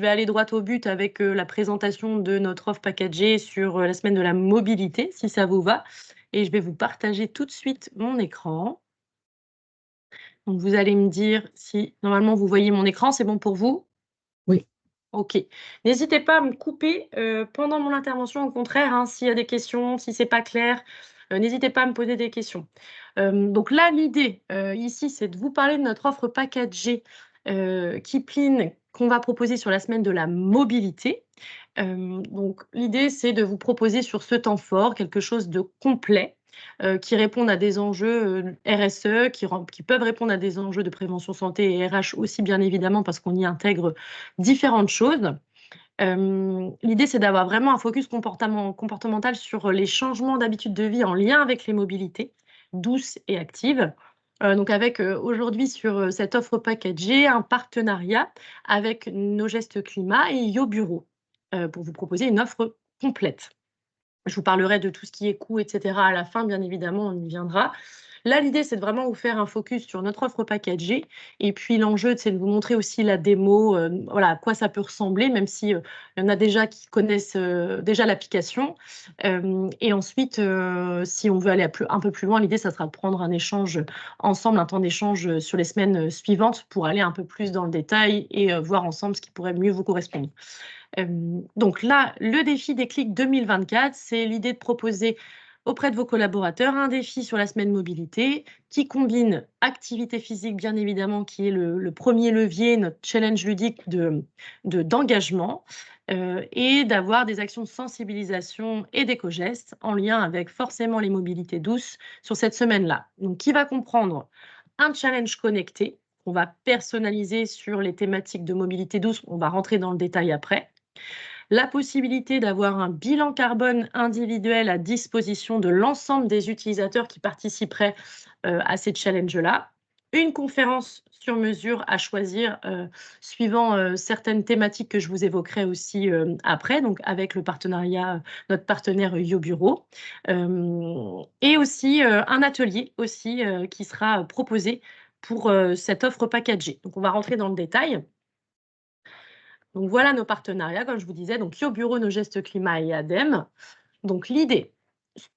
je vais aller droit au but avec la présentation de notre offre packagée sur la semaine de la mobilité, si ça vous va. Et je vais vous partager tout de suite mon écran. Donc, vous allez me dire si normalement vous voyez mon écran, c'est bon pour vous? Oui. OK. N'hésitez pas à me couper, pendant mon intervention, au contraire, hein, s'il y a des questions, si c'est pas clair, n'hésitez pas à me poser des questions. Donc là, l'idée, ici, c'est de vous parler de notre offre packagée, Kipling qu'on va proposer sur la semaine de la mobilité. Donc l'idée, c'est de vous proposer sur ce temps fort quelque chose de complet, qui réponde à des enjeux, RSE, qui peuvent répondre à des enjeux de prévention santé et RH aussi bien évidemment parce qu'on y intègre différentes choses. L'idée, c'est d'avoir vraiment un focus comportemental sur les changements d'habitudes de vie en lien avec les mobilités douces et actives. Donc avec, aujourd'hui sur, cette offre packagée, un partenariat avec Nos Gestes Climat et YoBureau, pour vous proposer une offre complète. Je vous parlerai de tout ce qui est coût et cetera à la fin, bien évidemment, on y viendra. Là, l'idée, c'est de vraiment vous faire un focus sur notre offre packagée et puis l'enjeu, c'est de vous montrer aussi la démo, voilà, à quoi ça peut ressembler, même si, il y en a déjà qui connaissent, déjà l'application. Et ensuite, si on veut aller un peu plus loin, l'idée, ça sera de prendre un échange ensemble, un temps d'échange, sur les semaines, suivantes pour aller un peu plus dans le détail et voir ensemble ce qui pourrait mieux vous correspondre. Donc là, le défi Déclic 2024, c'est l'idée de proposer auprès de vos collaborateurs un défi sur la semaine mobilité qui combine activité physique, bien évidemment, qui est le premier levier, notre challenge ludique d'engagement, et d'avoir des actions de sensibilisation et d'éco-gestes en lien avec forcément les mobilités douces sur cette semaine-là. Donc, qui va comprendre un challenge connecté qu'on va personnaliser sur les thématiques de mobilité douce. On va rentrer dans le détail après. La possibilité d'avoir un bilan carbone individuel à disposition de l'ensemble des utilisateurs qui participeraient à ces challenges-là. Une conférence sur mesure à choisir suivant certaines thématiques que je vous évoquerai aussi après, donc avec le partenariat, notre partenaire YoBureau. Et aussi un atelier aussi qui sera proposé pour cette offre packagée. Donc on va rentrer dans le détail. Donc voilà nos partenariats, comme je vous disais, donc YoBureau, Nos Gestes Climat et ADEME. Donc l'idée,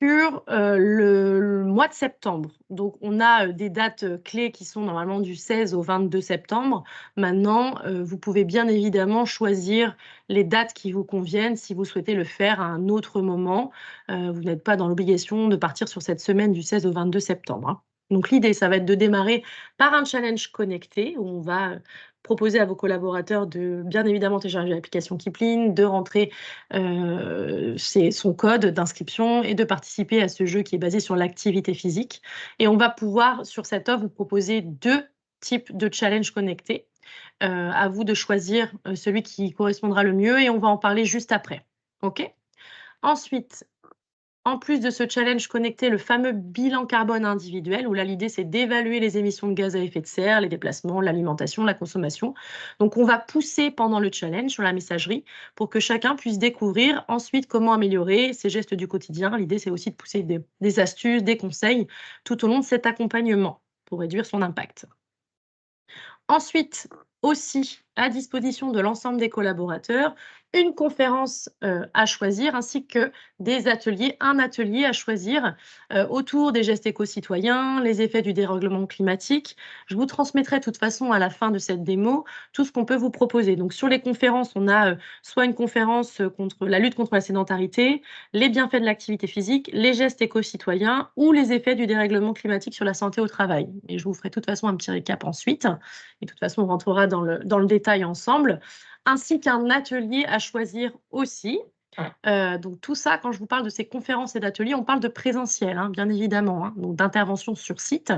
sur le mois de septembre, donc on a des dates clés qui sont normalement du 16 au 22 septembre. Maintenant, vous pouvez bien évidemment choisir les dates qui vous conviennent si vous souhaitez le faire à un autre moment. Vous n'êtes pas dans l'obligation de partir sur cette semaine du 16 au 22 septembre, hein. Donc l'idée, ça va être de démarrer par un challenge connecté où on va proposer à vos collaborateurs de bien évidemment télécharger l'application Kipling, de rentrer son code d'inscription et de participer à ce jeu qui est basé sur l'activité physique. Et on va pouvoir, sur cette offre, vous proposer 2 types de challenges connectés. À vous de choisir celui qui correspondra le mieux et on va en parler juste après. OK? Ensuite, en plus de ce challenge connecté, le fameux bilan carbone individuel, où là, l'idée, c'est d'évaluer les émissions de gaz à effet de serre, les déplacements, l'alimentation, la consommation. Donc, on va pousser pendant le challenge sur la messagerie pour que chacun puisse découvrir ensuite comment améliorer ses gestes du quotidien. L'idée, c'est aussi de pousser des astuces, des conseils tout au long de cet accompagnement pour réduire son impact. Ensuite, aussi à disposition de l'ensemble des collaborateurs, une conférence à choisir ainsi que des ateliers, un atelier à choisir autour des gestes éco-citoyens, les effets du dérèglement climatique. Je vous transmettrai de toute façon à la fin de cette démo tout ce qu'on peut vous proposer. Donc sur les conférences, on a soit une conférence contre la lutte contre la sédentarité, les bienfaits de l'activité physique, les gestes éco-citoyens ou les effets du dérèglement climatique sur la santé au travail. Et je vous ferai de toute façon un petit récap ensuite. Et de toute façon, on rentrera dans le détail ensemble, ainsi qu'un atelier à choisir aussi. Donc tout ça, quand je vous parle de ces conférences et d'ateliers, on parle de présentiel, hein, bien évidemment, hein, donc d'intervention sur site,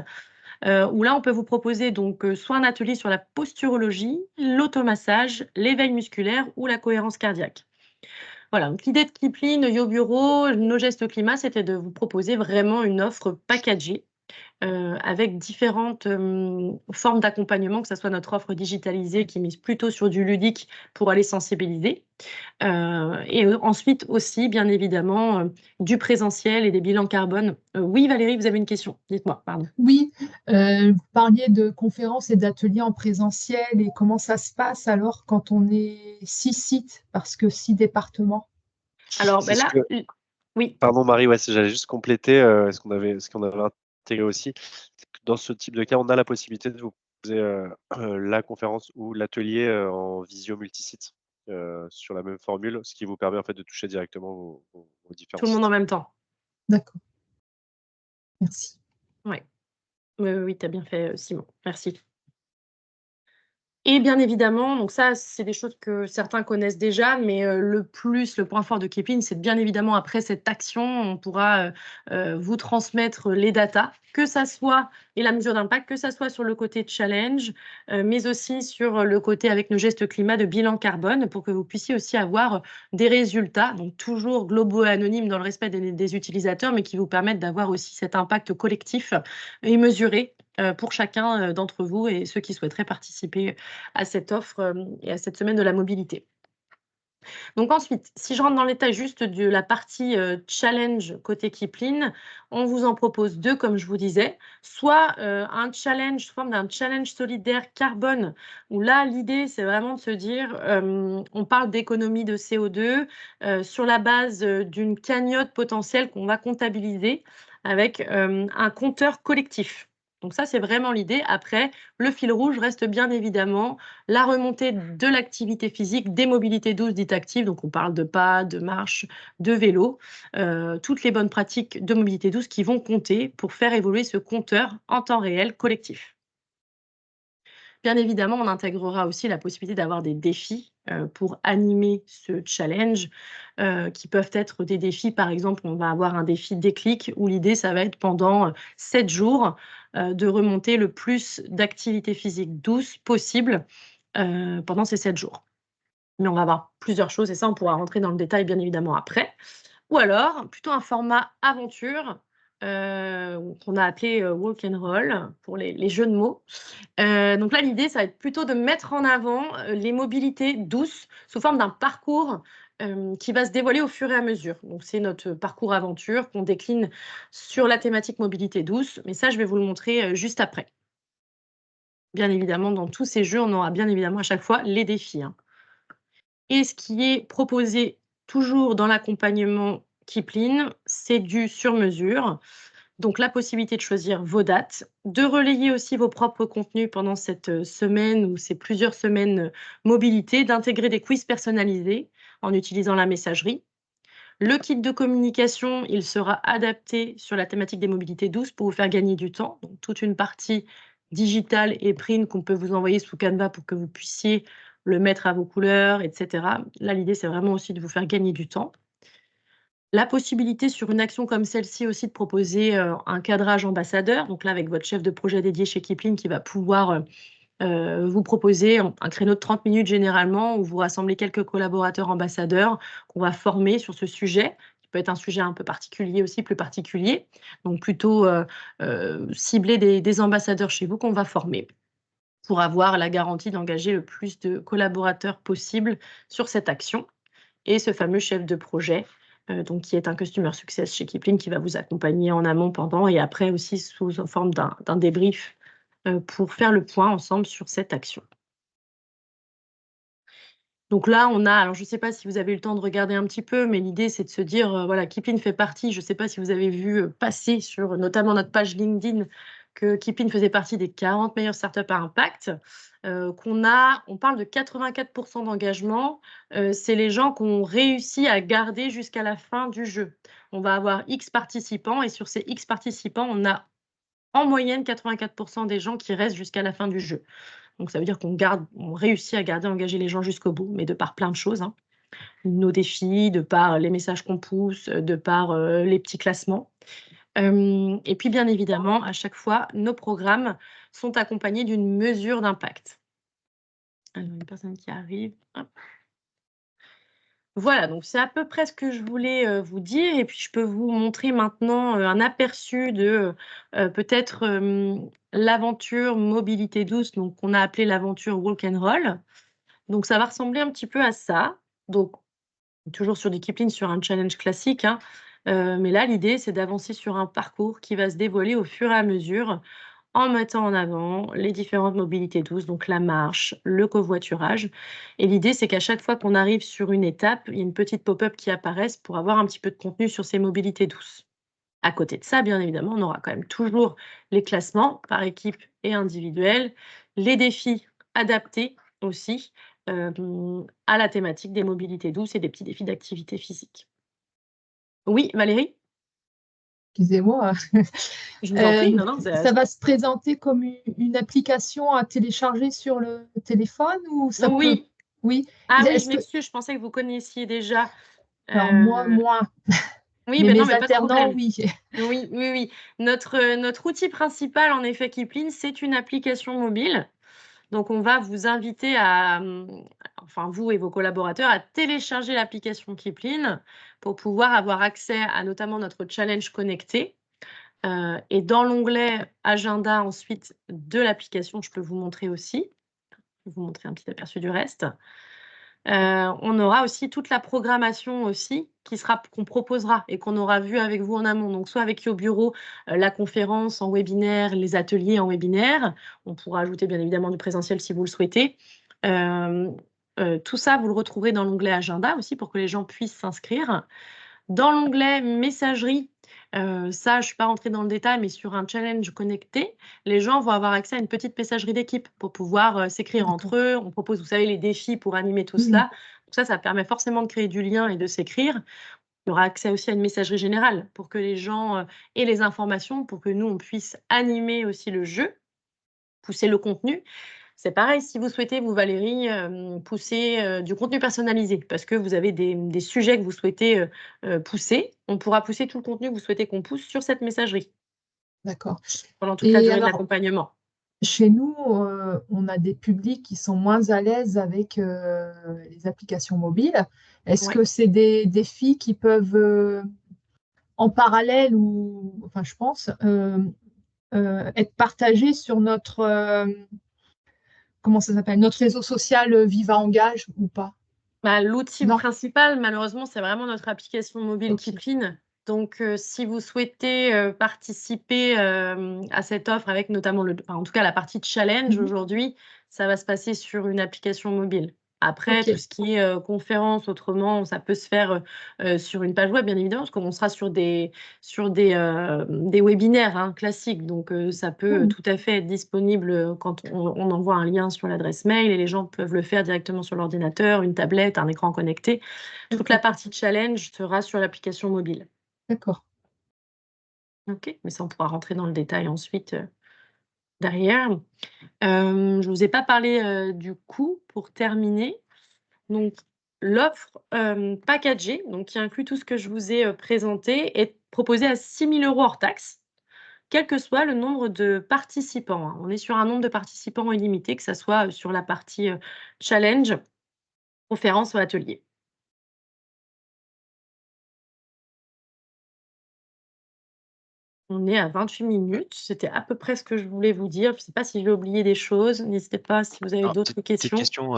où là, on peut vous proposer donc soit un atelier sur la posturologie, l'automassage, l'éveil musculaire ou la cohérence cardiaque. Voilà, donc l'idée de Kipling, YoBureau, Nos Gestes Climat, c'était de vous proposer vraiment une offre packagée avec différentes formes d'accompagnement, que ce soit notre offre digitalisée qui mise plutôt sur du ludique pour aller sensibiliser. Et ensuite aussi, bien évidemment, du présentiel et des bilans carbone. Oui, Valérie, vous avez une question? Dites-moi, pardon. Oui, vous parliez de conférences et d'ateliers en présentiel et comment ça se passe alors quand on est 6 sites, parce que 6 départements. Alors, C'est ben ce là, que, oui, pardon Marie, ouais, j'allais juste compléter ce qu'on avait intégré aussi. C'est que dans ce type de cas, on a la possibilité de vous proposer la conférence ou l'atelier en visio multisite sur la même formule, ce qui vous permet en fait de toucher directement vos différents tout le monde en sites. même temps. D'accord, merci. Ouais. Oui, tu as bien fait, Simon. Merci. Et bien évidemment, donc ça, c'est des choses que certains connaissent déjà, mais le point fort de Kepin, c'est bien évidemment après cette action, on pourra vous transmettre les datas, que ça soit, et la mesure d'impact, que ça soit sur le côté challenge, mais aussi sur le côté avec nos gestes climat de bilan carbone, pour que vous puissiez aussi avoir des résultats, donc toujours globaux et anonymes dans le respect des utilisateurs, mais qui vous permettent d'avoir aussi cet impact collectif et mesuré pour chacun d'entre vous et ceux qui souhaiteraient participer à cette offre et à cette semaine de la mobilité. Donc ensuite, si je rentre dans le détail juste de la partie challenge côté Kipling, on vous en propose 2, comme je vous disais, soit un challenge sous forme d'un challenge solidaire carbone, où là, l'idée, c'est vraiment de se dire, on parle d'économie de CO2 sur la base d'une cagnotte potentielle qu'on va comptabiliser avec un compteur collectif. Donc ça, c'est vraiment l'idée. Après, le fil rouge reste bien évidemment la remontée de l'activité physique, des mobilités douces dites actives, donc on parle de pas, de marche, de vélo, toutes les bonnes pratiques de mobilité douce qui vont compter pour faire évoluer ce compteur en temps réel collectif. Bien évidemment, on intégrera aussi la possibilité d'avoir des défis pour animer ce challenge, qui peuvent être des défis, par exemple, on va avoir un défi déclic où l'idée, ça va être pendant 7 jours de remonter le plus d'activité physique douce possible pendant ces 7 jours. Mais on va avoir plusieurs choses et ça, on pourra rentrer dans le détail, bien évidemment, après. Ou alors, plutôt un format aventure qu'on a appelé walk and roll pour les jeux de mots. Donc là, l'idée, ça va être plutôt de mettre en avant les mobilités douces sous forme d'un parcours qui va se dévoiler au fur et à mesure. Donc c'est notre parcours aventure qu'on décline sur la thématique mobilité douce, mais ça, je vais vous le montrer juste après. Bien évidemment, dans tous ces jeux, on aura bien évidemment à chaque fois les défis, hein. Et ce qui est proposé toujours dans l'accompagnement Kipling, c'est du sur-mesure. Donc la possibilité de choisir vos dates, de relayer aussi vos propres contenus pendant cette semaine ou ces plusieurs semaines mobilité, d'intégrer des quiz personnalisés en utilisant la messagerie. Le kit de communication, il sera adapté sur la thématique des mobilités douces pour vous faire gagner du temps. Donc toute une partie digitale et print qu'on peut vous envoyer sous Canva pour que vous puissiez le mettre à vos couleurs, etc. Là, l'idée, c'est vraiment aussi de vous faire gagner du temps. La possibilité sur une action comme celle-ci aussi de proposer un cadrage ambassadeur. Donc là, avec votre chef de projet dédié chez Kipling qui va pouvoir vous proposer un créneau de 30 minutes généralement où vous rassemblez quelques collaborateurs ambassadeurs qu'on va former sur ce sujet, qui peut être un sujet un peu particulier aussi, plus particulier. Donc plutôt cibler des ambassadeurs chez vous qu'on va former pour avoir la garantie d'engager le plus de collaborateurs possible sur cette action. Et ce fameux chef de projet, donc qui est un Customer Success chez Kipling, qui va vous accompagner en amont, pendant et après aussi sous forme d'un débrief pour faire le point ensemble sur cette action. Donc là, on a, alors je ne sais pas si vous avez eu le temps de regarder un petit peu, mais l'idée, c'est de se dire, voilà, Kipling fait partie, je ne sais pas si vous avez vu passer sur notamment notre page LinkedIn, que Kipling faisait partie des 40 meilleures startups à impact, on parle de 84% d'engagement, c'est les gens qu'on réussit à garder jusqu'à la fin du jeu. On va avoir X participants et sur ces X participants, on a en moyenne 84% des gens qui restent jusqu'à la fin du jeu. Donc ça veut dire on réussit à garder engagés les gens jusqu'au bout, mais de par plein de choses, hein. Nos défis, de par les messages qu'on pousse, de par les petits classements. Et puis bien évidemment, à chaque fois, nos programmes sont accompagnés d'une mesure d'impact. Alors, une personne qui arrive. Hop. Voilà, donc c'est à peu près ce que je voulais vous dire. Et puis, je peux vous montrer maintenant un aperçu de peut-être l'aventure mobilité douce, donc qu'on a appelé l'aventure Walk and Roll. Donc, ça va ressembler un petit peu à ça. Donc, toujours sur des Kipling, sur un challenge classique, hein. Mais là, l'idée, c'est d'avancer sur un parcours qui va se dévoiler au fur et à mesure en mettant en avant les différentes mobilités douces, donc la marche, le covoiturage. Et l'idée, c'est qu'à chaque fois qu'on arrive sur une étape, il y a une petite pop-up qui apparaisse pour avoir un petit peu de contenu sur ces mobilités douces. À côté de ça, bien évidemment, on aura quand même toujours les classements par équipe et individuels, les défis adaptés aussi à la thématique des mobilités douces et des petits défis d'activité physique. Oui, Valérie? Excusez-moi. Je vous en prie, non, non, Ça va se présenter comme une application à télécharger sur le téléphone ou ça peut... oui. Oui. Ah oui, je Est-ce que... m'excuse, je pensais que vous connaissiez déjà. Alors moi, Euh, moins. Oui, Mais ben non, mes mais pas de alternants, problème. oui. Oui, oui, oui. Notre outil principal, en effet, Kipling, c'est une application mobile. Donc, on va vous inviter à, enfin, vous et vos collaborateurs, à télécharger l'application Kipling pour pouvoir avoir accès à notamment notre challenge connecté. Et dans l'onglet agenda ensuite de l'application, je peux vous montrer aussi. Je vais vous montrer un petit aperçu du reste. On aura aussi toute la programmation aussi qu'on proposera et qu'on aura vu avec vous en amont. Donc soit avec Yo Bureau, la conférence en webinaire, les ateliers en webinaire. On pourra ajouter bien évidemment du présentiel si vous le souhaitez. Tout ça, vous le retrouverez dans l'onglet agenda aussi pour que les gens puissent s'inscrire. Dans l'onglet messagerie, ça, je ne suis pas rentrée dans le détail, mais sur un challenge connecté, les gens vont avoir accès à une petite messagerie d'équipe pour pouvoir s'écrire D'accord. entre eux. On propose, vous savez, les défis pour animer tout Mhm. cela. Donc ça permet forcément de créer du lien et de s'écrire. Il y aura accès aussi à une messagerie générale pour que les gens aient les informations, pour que nous, on puisse animer aussi le jeu, pousser le contenu. C'est pareil, si vous souhaitez, vous Valérie, pousser du contenu personnalisé parce que vous avez des sujets que vous souhaitez pousser, on pourra pousser tout le contenu que vous souhaitez qu'on pousse sur cette messagerie D'accord. pendant toute la Et durée de alors, l'accompagnement. chez nous, on a des publics qui sont moins à l'aise avec les applications mobiles. Est-ce Ouais. que c'est des défis qui peuvent, en parallèle, ou, enfin, je pense, être partagés sur notre, comment ça s'appelle, notre réseau social Viva Engage ou pas? Bah, l'outil Non? principal, malheureusement, c'est vraiment notre application mobile Ok. Kipling. Donc, si vous souhaitez participer à cette offre avec notamment enfin, en tout cas la partie challenge Mhm. aujourd'hui, ça va se passer sur une application mobile. Après, Ok. tout ce qui est conférence, autrement, ça peut se faire sur une page web, bien évidemment, parce qu'on sera sur des webinaires hein, classiques. Donc, ça peut Mhm. tout à fait être disponible quand on envoie un lien sur l'adresse mail et les gens peuvent le faire directement sur l'ordinateur, une tablette, un écran connecté. Toute la Ok. partie challenge sera sur l'application mobile. D'accord. OK, mais ça, on pourra rentrer dans le détail ensuite derrière. Je ne vous ai pas parlé du coût pour terminer. Donc, l'offre packagée, donc qui inclut tout ce que je vous ai présenté, est proposée à 6 000 € hors taxe, quel que soit le nombre de participants, hein. On est sur un nombre de participants illimité, que ce soit sur la partie challenge, conférence ou atelier. On est à 28 minutes. C'était à peu près ce que je voulais vous dire. Je ne sais pas si j'ai oublié des choses. N'hésitez pas si vous avez Alors, d'autres petite questions. question.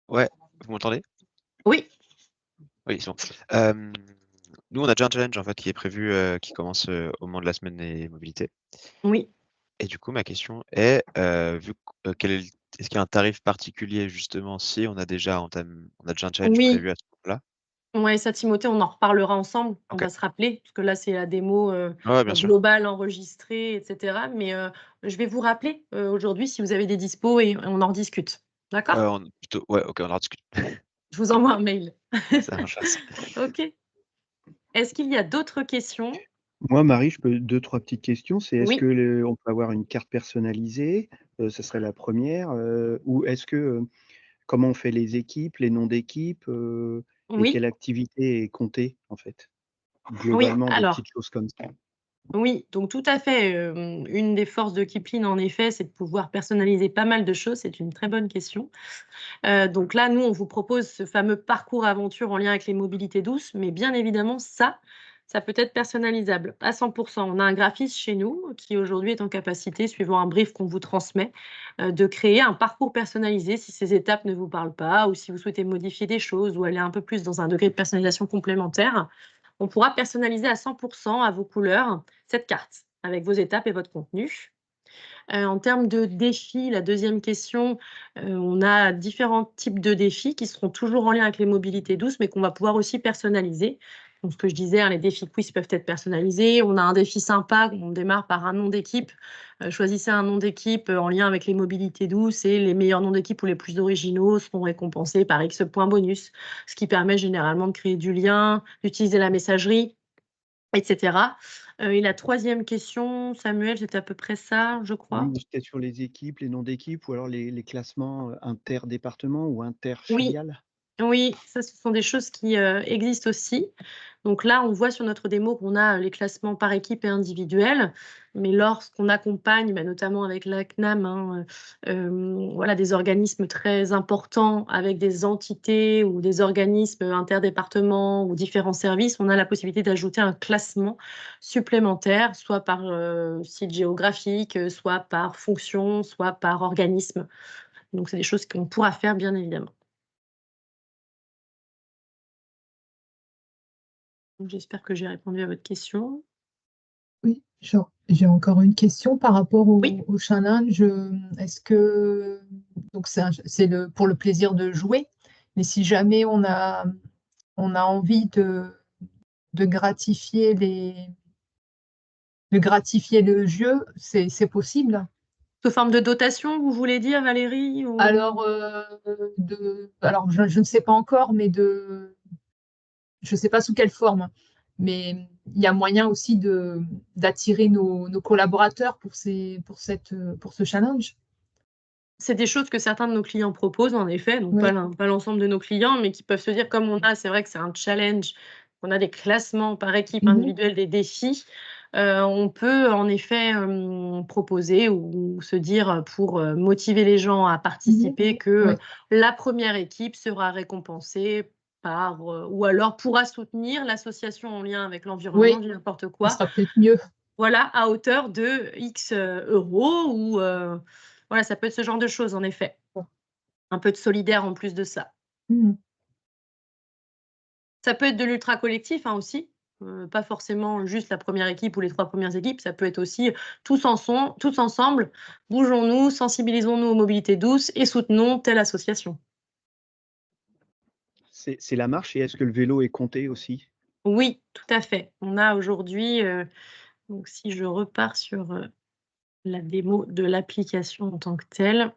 Ouais, vous m'entendez? Oui, Oui, c'est bon. Nous, on a déjà un challenge en fait qui est prévu, qui commence au moment de la semaine des mobilités. oui. Et du coup, ma question est, vu est-ce qu'il y a un tarif particulier justement si on a déjà on a déjà un challenge Oui, prévu à ce moment-là? ouais, ça, Timothée, on en reparlera ensemble. On OK. va se rappeler, parce que là, c'est la démo Ouais, bien sûr. globale enregistrée, etc. Mais je vais vous rappeler aujourd'hui si vous avez des dispos et on en rediscute. D'accord? Plutôt ouais, OK, on en rediscute. Je vous envoie un mail. Ça marche, merci. OK. Est-ce qu'il y a d'autres questions? Moi, Marie, je peux 2-3 petites questions. C'est est-ce que Oui, on peut avoir une carte personnalisée? Ce serait la première. Ou est-ce que, comment on fait les équipes, les noms d'équipes, et oui, quelle activité est comptée, en fait? oui. Globalement, des Alors, petites choses comme ça. Oui, donc tout à fait. Une des forces de Kipling, en effet, c'est de pouvoir personnaliser pas mal de choses. C'est une très bonne question. Donc là, nous, on vous propose ce fameux parcours aventure en lien avec les mobilités douces, mais bien évidemment, ça peut être personnalisable à 100%. On a un graphiste chez nous qui aujourd'hui est en capacité, suivant un brief qu'on vous transmet, de créer un parcours personnalisé si ces étapes ne vous parlent pas ou si vous souhaitez modifier des choses ou aller un peu plus dans un degré de personnalisation complémentaire. On pourra personnaliser à 100% à vos couleurs cette carte avec vos étapes et votre contenu. En termes de défis, la deuxième question, on a différents types de défis qui seront toujours en lien avec les mobilités douces, mais qu'on va pouvoir aussi personnaliser. Donc, ce que je disais, hein, les défis quiz peuvent être personnalisés. On a un défi sympa, on démarre par un nom d'équipe. Choisissez un nom d'équipe en lien avec les mobilités douces et les meilleurs noms d'équipe ou les plus originaux seront récompensés par X points bonus, ce qui permet généralement de créer du lien, d'utiliser la messagerie, etc. Et la troisième question, Samuel, c'était à peu près ça, je crois. Oui, c'était sur les équipes, les noms d'équipes ou alors les classements, interdépartements ou Oui, interfiliales? oui, ça, ce sont des choses qui existent aussi. Donc là, on voit sur notre démo qu'on a les classements par équipe et individuels, mais lorsqu'on accompagne, bah, notamment avec la CNAM, hein, voilà, des organismes très importants avec des entités ou des organismes interdépartements ou différents services, on a la possibilité d'ajouter un classement supplémentaire, soit par site géographique, soit par fonction, soit par organisme. Donc, c'est des choses qu'on pourra faire, bien évidemment. Donc, j'espère que j'ai répondu à votre question. Oui, j'ai encore une question par rapport Oui. au challenge. Est-ce que donc pour le plaisir de jouer, mais si jamais on a envie de gratifier de gratifier le jeu, c'est possible? Sous forme de dotation, vous voulez dire, Valérie, ou... Alors, je ne sais pas encore, mais je ne sais pas sous quelle forme, mais il y a moyen aussi d'attirer nos collaborateurs pour ce challenge. C'est des choses que certains de nos clients proposent, en effet, donc Oui. pas l'ensemble de nos clients, mais qui peuvent se dire, comme on a, c'est vrai que c'est un challenge, on a des classements par équipe individuelle, des défis, on peut en effet proposer ou se dire pour motiver les gens à participer que Oui. la première équipe sera récompensée par, ou alors pourra soutenir l'association en lien avec l'environnement, Oui, du n'importe ça quoi, sera peut-être mieux. voilà, à hauteur de X euros ou voilà, ça peut être ce genre de choses, en effet. Un peu de solidaire en plus de ça. Mhm. Ça peut être de l'ultra collectif, hein, aussi, pas forcément juste la première équipe ou les 3 premières équipes, ça peut être aussi tous ensemble, bougeons-nous, sensibilisons-nous aux mobilités douces et soutenons telle association. C'est la marche et est-ce que le vélo est compté aussi? Oui, tout à fait. On a aujourd'hui, donc si je repars sur, la démo de l'application en tant que telle,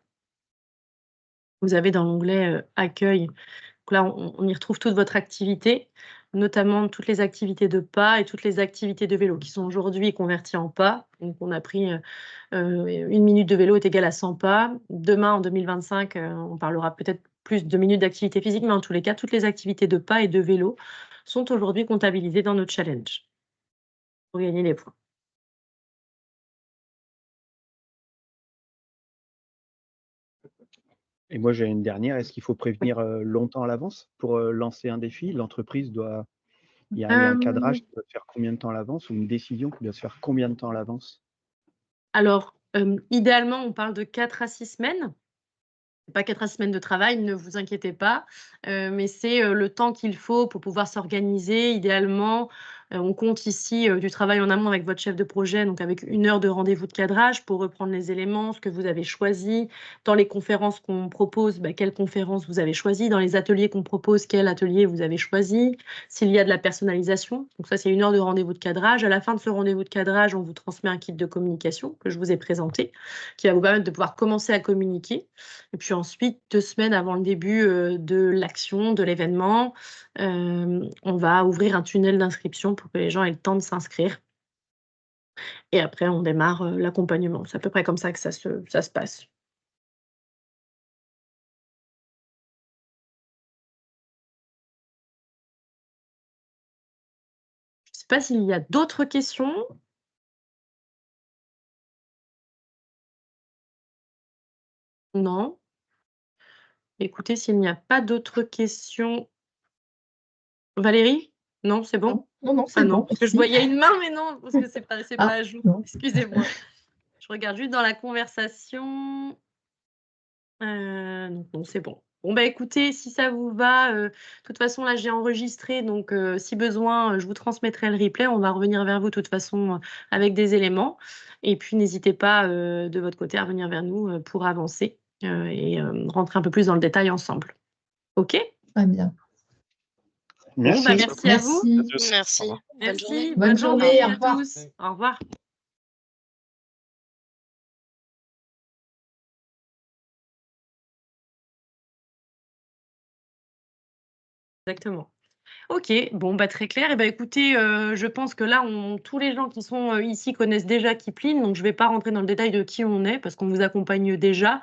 vous avez dans l'onglet, accueil. Donc là, on y retrouve toute votre activité, notamment toutes les activités de pas et toutes les activités de vélo qui sont aujourd'hui converties en pas. Donc on a pris 1 minute de vélo est égale à 100 pas. Demain, en 2025, on parlera peut-être plus de minutes d'activité physique, mais en tous les cas, toutes les activités de pas et de vélo sont aujourd'hui comptabilisées dans notre challenge pour gagner les points. Et moi, j'ai une dernière, est-ce qu'il faut Oui. prévenir, longtemps à l'avance pour, lancer un défi? L'entreprise doit il y a un Euh, cadrage qui doit se faire combien de temps à l'avance ou une décision qui doit se faire combien de temps à l'avance? alors, idéalement, on parle de 4 à 6 semaines. Pas 4 semaines de travail, ne vous inquiétez pas, mais c'est, le temps qu'il faut pour pouvoir s'organiser. Idéalement, on compte ici, du travail en amont avec votre chef de projet, donc avec 1 heure de rendez-vous de cadrage pour reprendre les éléments, ce que vous avez choisi. Dans les conférences qu'on propose, bah, quelle conférence vous avez choisi. Dans les ateliers qu'on propose, quel atelier vous avez choisi. S'il y a de la personnalisation, donc ça, c'est 1 heure de rendez-vous de cadrage. À la fin de ce rendez-vous de cadrage, on vous transmet un kit de communication que je vous ai présenté, qui va vous permettre de pouvoir commencer à communiquer. Et puis ensuite, 2 semaines avant le début, de l'action, de l'événement, on va ouvrir un tunnel d'inscription pour que les gens aient le temps de s'inscrire et après on démarre, l'accompagnement. C'est à peu près comme ça que ça se passe. Je ne sais pas s'il y a d'autres questions? Non. Écoutez, s'il n'y a pas d'autres questions. Valérie? Non, c'est bon? Non, Ah c'est non, bon, parce que je merci. vois, il y a une main, mais non, parce que c'est pas Ah, à jour. non. Excusez-moi. Je regarde juste dans la conversation. Non, c'est bon. Bon, bah écoutez, si ça vous va, de toute façon, là, j'ai enregistré, donc si besoin, je vous transmettrai le replay. On va revenir vers vous, de toute façon, avec des éléments. Et puis, n'hésitez pas, de votre côté, à revenir vers nous pour avancer et rentrer un peu plus dans le détail ensemble. OK? Très bien. Bon, bah, Merci. merci à vous. Merci. À tous. Au Merci. revoir. Bonne journée. Merci. Bonne journée, à au revoir. tous. Au revoir. Exactement. OK, bon, bah, très clair. Et bah, écoutez, je pense que là, tous les gens qui sont ici connaissent déjà Kipling, donc je ne vais pas rentrer dans le détail de qui on est parce qu'on vous accompagne déjà.